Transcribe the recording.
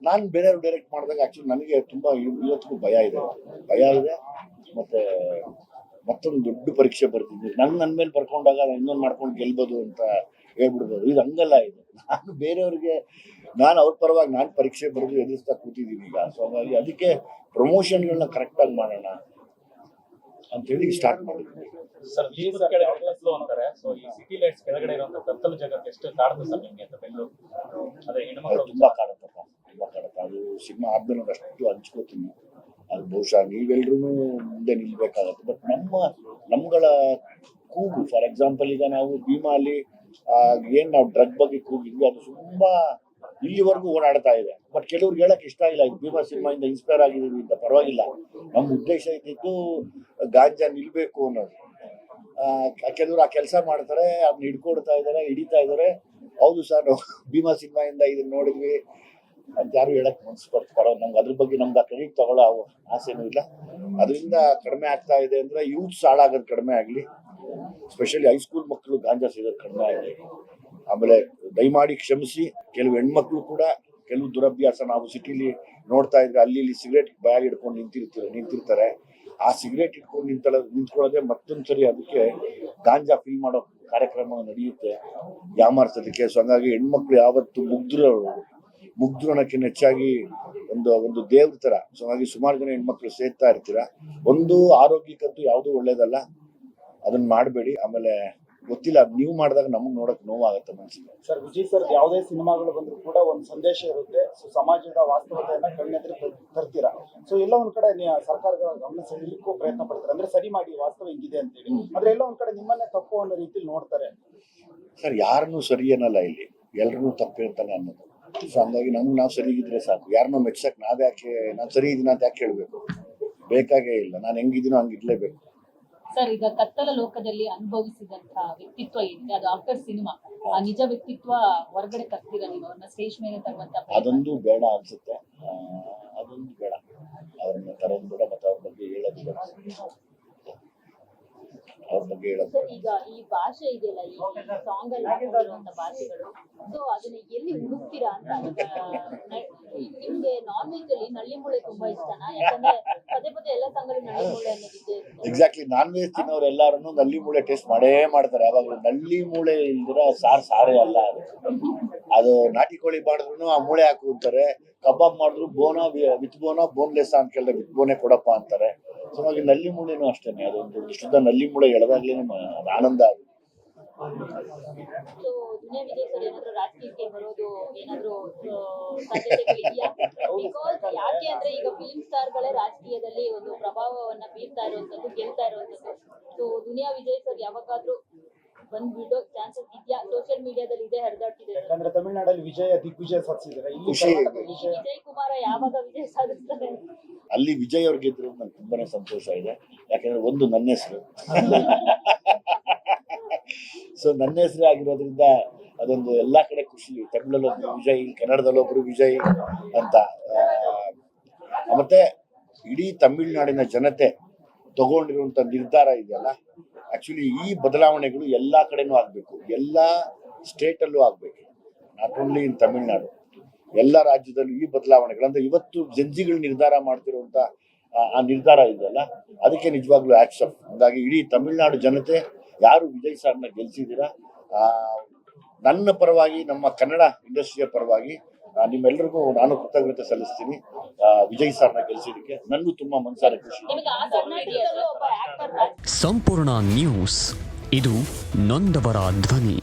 ನಾನು ಬೇರೆಯವ್ರು ಡೈರೆಕ್ಟ್ ಮಾಡಿದಾಗ ಆ್ಯಕ್ಚುಲಿ ನನಗೆ ತುಂಬ ಇವತ್ತಿಗೂ ಭಯ ಇದೆ. ಮತ್ತು ಮತ್ತೊಂದು ದೊಡ್ಡ ಪರೀಕ್ಷೆ ಬರ್ತಿದ್ವಿ. ನನ್ನ ಮೇಲೆ ಬರ್ಕೊಂಡಾಗ ನಾನು ಇನ್ನೊಂದು ಮಾಡ್ಕೊಂಡು ಗೆಲ್ಬೋದು ಅಂತ ಹೇಳ್ಬಿಡ್ಬೋದು. ಇದು ಹಂಗಲ್ಲ. ಇದು ನಾನು ಬೇರೆಯವ್ರಿಗೆ ಅವ್ರ ಪರವಾಗಿ ನಾನು ಪರೀಕ್ಷೆ ಬರೆದು ಎದುರಿಸ್ತಾ ಕೂತಿದ್ದೀನಿ ಈಗ. ಸೊ ಹಾಗಾಗಿ ಅದಕ್ಕೆ ಪ್ರಮೋಷನ್ಗಳನ್ನ ಕರೆಕ್ಟಾಗಿ ಮಾಡೋಣ ಅಂತೇಳಿ ಸ್ಟಾರ್ಟ್ ಮಾಡಿದ್ವಿ. ಸರ್ ಅಂತಾರೆ. ಸೊ ಈ ಸಿಟಿ ಲೈಟ್ಸ್ ಕೆಳಗಡೆ ಇರುವಂತ ಕತ್ತಲು ಜಗತ್ತು ಎಷ್ಟು ಕಾಡುತ್ತೆ ಸರ್ ನಿಮಗೆ ಅಂತ ಬೆಂಗಳೂರು? ಅದೇ ಹೆಣ್ಮಕ್ಳು ತುಂಬಾ ಕಾಡುತ್ತಪ್ಪ, ತುಂಬಾ ಕಾಡುತ್ತೆ. ಅದು ಸಿನಿಮಾ ಆದ್ಮೇಲೆ ಅಷ್ಟು ಹಂಚ್ಕೋತೀನಿ. ಅದು ಬಹುಶಃ ನೀವೆಲ್ರೂ ಮುಂದೆ ನಿಲ್ಬೇಕಾಗತ್ತೆ. ಬಟ್ ನಮ್ಗಳ ಕೂಗು, ಫಾರ್ ಎಕ್ಸಾಂಪಲ್ ಈಗ ನಾವು ಭೀಮಾಲಿ ಏನ್ ನಾವು ಡ್ರಗ್ ಬಗ್ಗೆ ಕೂಗಿದ್ವಿ, ಅದು ತುಂಬಾ ಇಲ್ಲಿವರೆಗೂ ಓಡಾಡ್ತಾ ಇದೆ. ಬಟ್ ಕೆಲವ್ರಿಗೆ ಹೇಳಕ್ ಇಷ್ಟ ಇಲ್ಲ, ಇದು ಭೀಮಾ ಸಿನಿಮಾಯಿಂದ ಇನ್ಸ್ಪೈರ್ ಆಗಿದ್ದೀವಿ ಅಂತ. ಪರವಾಗಿಲ್ಲ, ನಮ್ಮ ಉದ್ದೇಶ ಇದ್ದಿದ್ದು ಗಾಂಜಾ ನಿಲ್ಬೇಕು ಅನ್ನೋದು. ಕೆಲವರು ಆ ಕೆಲಸ ಮಾಡ್ತಾರೆ, ಅದನ್ನ ಹಿಡ್ಕೊಡ್ತಾ ಇದಾರೆ, ಹಿಡಿತಾ ಇದಾರೆ. ಹೌದು ಸರ್, ನಾವು ಭೀಮಾ ಸಿನಿಮಾಯಿಂದ ಇದನ್ನ ನೋಡಿದ್ವಿ ಅಂತ ಯಾರು ಹೇಳಕ್ ಮನ್ಸು ಬರ್ತಾರೋ. ನಮ್ಗೆ ಅದ್ರ ಬಗ್ಗೆ ನಮ್ಗೆ ಆ ಕ್ರೆಡಿಟ್ ತಗೊಳ್ಳೋ ಆಸೆನೂ ಇಲ್ಲ. ಅದರಿಂದ ಕಡಿಮೆ ಆಗ್ತಾ ಇದೆ ಅಂದ್ರೆ ಯೂತ್ಸ್ ಹಾಳಾಗೋದು ಕಡಿಮೆ ಆಗಲಿ, ಸ್ಪೆಷಲಿ ಹೈಸ್ಕೂಲ್ ಮಕ್ಕಳು ಗಾಂಜಾ ಸಿಗೋದು ಕಡಿಮೆ ಆಗಲಿ. ಆಮೇಲೆ ದಯಮಾಡಿ ಕ್ಷಮಿಸಿ, ಕೆಲವು ಹೆಣ್ಮಕ್ಳು ಕೂಡ ಕೆಲವು ದುರಭ್ಯಾಸ ನಾವು ಸಿಟಿಲಿ ನೋಡ್ತಾ ಇದ್ರೆ ಅಲ್ಲಿ ಇಲ್ಲಿ ಸಿಗರೇಟ್ ಬ್ಯಾಗ್ ಹಿಡ್ಕೊಂಡು ನಿಂತಿರ್ತಾರೆ. ಆ ಸಿಗರೇಟ್ ಇಟ್ಕೊಂಡು ನಿಂತ್ಕೊಳ್ಳೋದೇ ಮತ್ತೊಂದ್ಸರಿ ಅದಕ್ಕೆ ಗಾಂಜಾ ಫಿಲ್ ಮಾಡೋ ಕಾರ್ಯಕ್ರಮ ನಡೆಯುತ್ತೆ ಯಾಮಾರ್ಸೋದಕ್ಕೆ. ಸೊ ಹಂಗಾಗಿ ಹೆಣ್ಮಕ್ಳು ಯಾವತ್ತು ಮುಗ್ಧರು ಅನ್ನೋಕ್ಕಿಂತ ಹೆಚ್ಚಾಗಿ ಒಂದು ದೇವ್ರ ತರ. ಸೊ ಹಾಗಾಗಿ ಸುಮಾರು ಜನ ಹೆಣ್ಮಕ್ಳು ಸೇರ್ತಾ ಇರ್ತೀರ. ಒಂದು ಆರೋಗ್ಯಕ್ಕಂತೂ ಯಾವುದೂ ಒಳ್ಳೇದಲ್ಲ, ಅದನ್ನ ಮಾಡಬೇಡಿ. ಆಮೇಲೆ ಗೊತ್ತಿಲ್ಲ, ನೀವು ಮಾಡಿದಾಗ ನಮಗ್ ನೋಡಕ್ ನೋವಾಗತ್ತೆ ಮನಸ್ಸಿಗೆ. ಸರ್, ವಿಜಯ್ ಸರ್ ಯಾವುದೇ ಸಿನಿಮಾಗಳು ಬಂದ್ರು ಕೂಡ ಒಂದು ಸಂದೇಶ ಇರುತ್ತೆ. ಸೊ ಸಮಾಜದ ವಾಸ್ತವತೆಯನ್ನ ಕಣ್ಣೆದುರು ತರ್ತೀರಾ. ಸೊ ಎಲ್ಲ ಒಂದ್ ಕಡೆ ಸರ್ಕಾರಗಳ ಗಮನ ಸೆಳೆಯಲಿಕ್ಕೂ ಪ್ರಯತ್ನ ಪಡ್ತಾರೆ, ಅಂದ್ರೆ ಸರಿ ಮಾಡಿ ವಾಸ್ತವ ಹಿಂಗಿದೆ ಅಂತೇಳಿ. ಆದ್ರೆ ಎಲ್ಲ ಒಂದ್ ಕಡೆ ನಿಮ್ಮನ್ನೇ ತಪ್ಪು ಅನ್ನೋ ರೀತಿಲಿ ನೋಡ್ತಾರೆ. ಸರ್, ಯಾರನ್ನೂ ಸರಿ ಅನ್ನಲ್ಲ ಇಲ್ಲಿ, ಎಲ್ರನ್ನೂ ತಪ್ಪು ಅಂತಾನೆ ಅನ್ನೋದು. ಸೊ ಹಂಗಾಗಿ ನಾವು ಸರಿಗಿದ್ರೆ ಸಾಕು. ಯಾರನ್ನೂ ಮೆಚ್ಚಕ್ ನಾನು ಸರಿ ಇದೀನ ಅಂತ ಯಾಕೆ ಹೇಳ್ಬೇಕು? ಬೇಕಾಗೇ ಇಲ್ಲ. ನಾನು ಹೆಂಗಿದ್ದೀನೋ ಹಂಗಿರ್ಲೇಬೇಕು. ಸರ್, ಈಗ ಕತ್ತಲ ಲೋಕದಲ್ಲಿ ಅನುಭವಿಸಿದಂತ ವ್ಯಕ್ತಿತ್ವ ಏನಿದೆ ಅದು ಆಫ್ಟರ್ ಸಿನಿಮಾ ಆ ನಿಜ ವ್ಯಕ್ತಿತ್ವ ಹೊರಗಡೆ ತರ್ತೀರಾ ನೀವು, ಅವ್ರನ್ನ ಸ್ಟೇಜ್ ಮೇಲೆ ತರುವಂತ? ಅದೊಂದು ಬೇಡ ಅನ್ಸುತ್ತೆ. ಅದೊಂದು ಬೇಡ, ಅವ್ರನ್ನ ತರೋದು ಬೇಡ. ಮತ್ತೆ ಅವ್ರ ಬಗ್ಗೆ ಹೇಳೋದು ಬೇಡ. ಸರ್, ಈಗ ಈ ಭಾಷೆ ಇದೆಯಲ್ಲ, ಈ ಸಾಂಗ್ ಅಲ್ಲಿ ಹಾಕಿರುವಂತ ಭಾಷೆಗಳು, ಸೊ ಅದನ್ನ ಎಲ್ಲಿ ಹುಡುಕ್ತೀರಾ ಅಂತ? ನಿಮ್ಗೆ ನಾನ್ ವೆಜ್ ಅಲ್ಲಿ ನಳ್ಳಿ ಮೂಳೆ ತುಂಬಾ ಇಷ್ಟನಾ? ಯಾಕಂದ್ರೆ ಪದೇ ಎಲ್ಲ ಸಂಗತಿ ನಳ್ಳಿ ಮೂಳೆ ಅನ್ನೋದಿದೆ. ಎಕ್ಸಾಕ್ಟ್ಲಿ, ನಾನ್ ವೆಜ್ ತಿನ್ನೋರು ಎಲ್ಲಾರು ನಲ್ಲಿ ಮೂಳೆ ಟೇಸ್ಟ್ ಮಾಡೇ ಮಾಡ್ತಾರೆ. ಯಾವಾಗ ನಲ್ಲಿ ಮೂಳೆ ಇಲ್ದಿರ ಸಾರೇ ಅಲ್ಲ ಅದು. ಅದು ನಾಟಿ ಕೋಳಿ ಮಾಡಿದ್ರು ಆ ಮೂಳೆ ಹಾಕು ಅಂತಾರೆ. ಕಬಾಬ್ ಮಾಡಿದ್ರು ವಿತ್ ಬೋನ್ಲೆಸ್ ಅಂತ ಕೇಳಿದ್ರೆ ವಿತ್ ಬೋನೆ ಕೊಡಪ್ಪ ಅಂತಾರೆ. ಸೊ ಹಾಗೆ ನಲ್ಲಿ ಮೂಳೆನೂ ಅಷ್ಟೇನೆ, ಅದೊಂದು ಶುದ್ಧ ನಲ್ಲಿ ಮೂಳೆ ಎಳೆದಾಗ್ಲೇನೆ ಅದು ಆನಂದ. ಅದು ಸೊ ದುನಿಯಾ ವಿಜಯ್ ಸರ್ ಏನಾದ್ರು ರಾಜಕೀಯಕ್ಕೆ ಬರೋದು ಏನಾದ್ರು ಸಾಧ್ಯತೆಗಳಿದೆಯಾ? ಬಿಕಾಸ್ ಯಾಕೆ ಅಂದ್ರೆ ಈಗ ಫಿಲ್ಮ್ ಸ್ಟಾರ್ಗಳೇ ರಾಜಕೀಯದಲ್ಲಿ ಒಂದು ಪ್ರಭಾವವನ್ನ ಬೀರ್ತಾ ಇರುವಂತದ್ದು, ಗೆಲ್ತಾ ಇರುವಂತದ್ದು. ಸೊ ದುನಿಯಾ ವಿಜಯ್ ಸರ್ ಯಾವಾಗಾದ್ರೂ ಬಂದ್ಬಿಡೋ ಚಾನ್ಸಸ್ ಇದೆಯಾ? ಸೋಷಿಯಲ್ ಮೀಡಿಯಾದಲ್ಲಿ ಇದೆ ಹರಿದಾಡ್ತಿದೆ. ಯಾಕಂದ್ರೆ ತಮಿಳುನಾಡಲ್ಲಿ ದಿಗ್ವಿಜಯ ಸಾಧಿಸಿದ್ದಾರೆ, ಇಲ್ಲಿ ವಿಜಯ್ ಕುಮಾರ ಯಾವಾಗ ವಿಜಯ್ ಸಾಧಿಸ್ತಾರೆ? ಅಲ್ಲಿ ವಿಜಯ್ ಅವ್ರಿಗೆ ಗೆದ್ರು ನಂಗೆ ತುಂಬಾನೇ ಸಂತೋಷ ಇದೆ. ಯಾಕಂದ್ರೆ ಒಂದು ನನ್ನ ಹೆಸರು, ಸೊ ನನ್ನ ಹೆಸರು ಆಗಿರೋದ್ರಿಂದ ಅದೊಂದು ಎಲ್ಲಾ ಕಡೆ ಖುಷಿ. ತಮಿಳಲ್ಲೊಬ್ರು ವಿಜಯ್, ಕನ್ನಡದಲ್ಲೊಬ್ರು ವಿಜಯ್ ಅಂತ. ಮತ್ತೆ ಇಡೀ ತಮಿಳುನಾಡಿನ ಜನತೆ ತಗೊಂಡಿರುವಂತ ನಿರ್ಧಾರ ಇದೆಯಲ್ಲ, ಆಕ್ಚುಲಿ ಈ ಬದಲಾವಣೆಗಳು ಎಲ್ಲಾ ಕಡೆನೂ ಆಗ್ಬೇಕು, ಎಲ್ಲಾ ಸ್ಟೇಟ್ ಅಲ್ಲೂ ಆಗ್ಬೇಕು, ನಾಟ್ ಓನ್ಲಿ ಇನ್ ತಮಿಳುನಾಡು, ಎಲ್ಲ ರಾಜ್ಯದಲ್ಲೂ ಈ ಬದಲಾವಣೆಗಳು. ಇವತ್ತು ಜಂಜಿಗಳು ನಿರ್ಧಾರ ಮಾಡ್ತಿರುವಂತ ಆ ನಿರ್ಧಾರ ಇದೆಯಲ್ಲ, ಅದಕ್ಕೆ ನಿಜವಾಗ್ಲೂ ಹ್ಯಾಟ್ಸ್ ಆಫ್. ಹಾಗಾಗಿ ಇಡೀ ತಮಿಳುನಾಡು ಜನತೆ ಯಾರು ವಿಜಯ್ ಸರ್ನ ಗೆಲ್ಸಿದ್ದೀರಾ, ನನ್ನ ಪರವಾಗಿ, ನಮ್ಮ ಕನ್ನಡ ಇಂಡಸ್ಟ್ರಿಯ ಪರವಾಗಿ ನಿಮ್ಮೆಲ್ಲರಿಗೂ ನಾನು ಕೃತಜ್ಞತೆ ಸಲ್ಲಿಸ್ತೀನಿ. ವಿಜಯ್ ಸರ್ನ ಗೆಲ್ಸಿದ್ದಕ್ಕೆ ನನಗೂ ತುಂಬಾ ಮನಸಾರೆ ಖುಷಿ. ಸಂಪೂರ್ಣ ನ್ಯೂಸ್, ಇದು ನೊಂದವರ ಧ್ವನಿ.